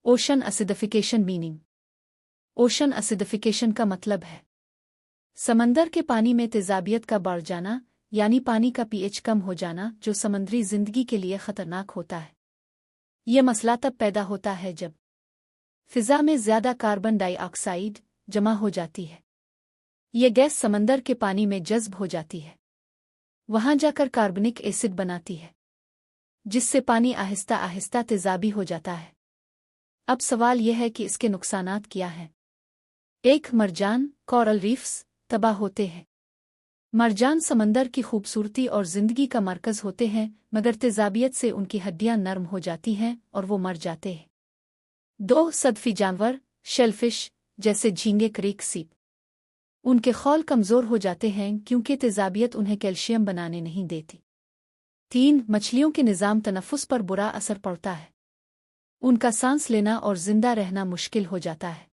Ocean acidification meaning. Ocean acidification का मतलब है समंदर के पानी में तेजाबियत का बढ़ जाना, यानी पानी का पीएच कम हो जाना, जो समुद्री जिंदगी के लिए खतरनाक होता है। यह मसला तब पैदा होता है जब फिजा में ज्यादा कार्बन डाइऑक्साइड जमा हो जाती है। यह गैस समंदर के पानी में जज्ब हो जाती है, वहां जाकर कार्बनिक एसिड बनाती है, जिससे पानी आहिस्ता आहिस्ता तेजाबी हो जाता है। अब सवाल यह है कि इसके नुकसानात क्या हैं। 1. मरजान कोरल रीफ्स तबाह होते हैं। मरजान समंदर की खूबसूरती और जिंदगी का मरकज होते हैं, मगर तेजाबियत से उनकी हड्डियां नरम हो जाती हैं और वो मर जाते हैं। 2. सदफी जानवर शेलफिश जैसे झींगे क्रीक सीप, उनके खौल कमजोर हो जाते हैं क्योंकि तेजाबियत उन्हें कैल्शियम बनाने नहीं देती। 3. मछलियों के निज़ाम तनफ़ुस पर बुरा असर पड़ता है, उनका सांस लेना और जिंदा रहना मुश्किल हो जाता है।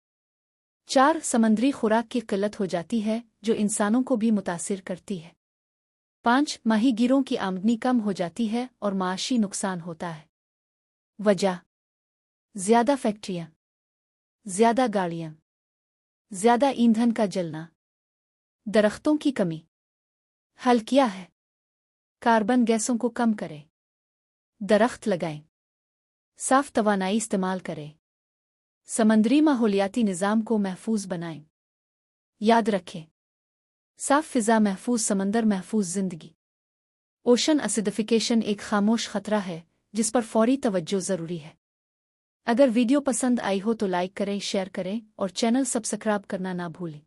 4. समंदरी खुराक की किल्लत हो जाती है, जो इंसानों को भी मुतासिर करती है। 5. माहीगीरों की आमदनी कम हो जाती है और माशी नुकसान होता है। वजह: ज्यादा फैक्ट्रियां, ज्यादा गाड़ियां, ज्यादा ईंधन का जलना, दरख्तों की कमी। हल क्या है? कार्बन गैसों को कम करें, दरख्त लगाएं, साफ तवानाई इस्तेमाल करें, समंदरी माहौलियाती निज़ाम को महफूज बनाएं। याद रखें, साफ फिजा महफूज समंदर महफूज जिंदगी। ओशन एसिडिफिकेशन एक खामोश खतरा है जिस पर फौरी तवज्जो जरूरी है। अगर वीडियो पसंद आई हो तो लाइक करें, शेयर करें और चैनल सब्सक्राइब करना ना भूलें।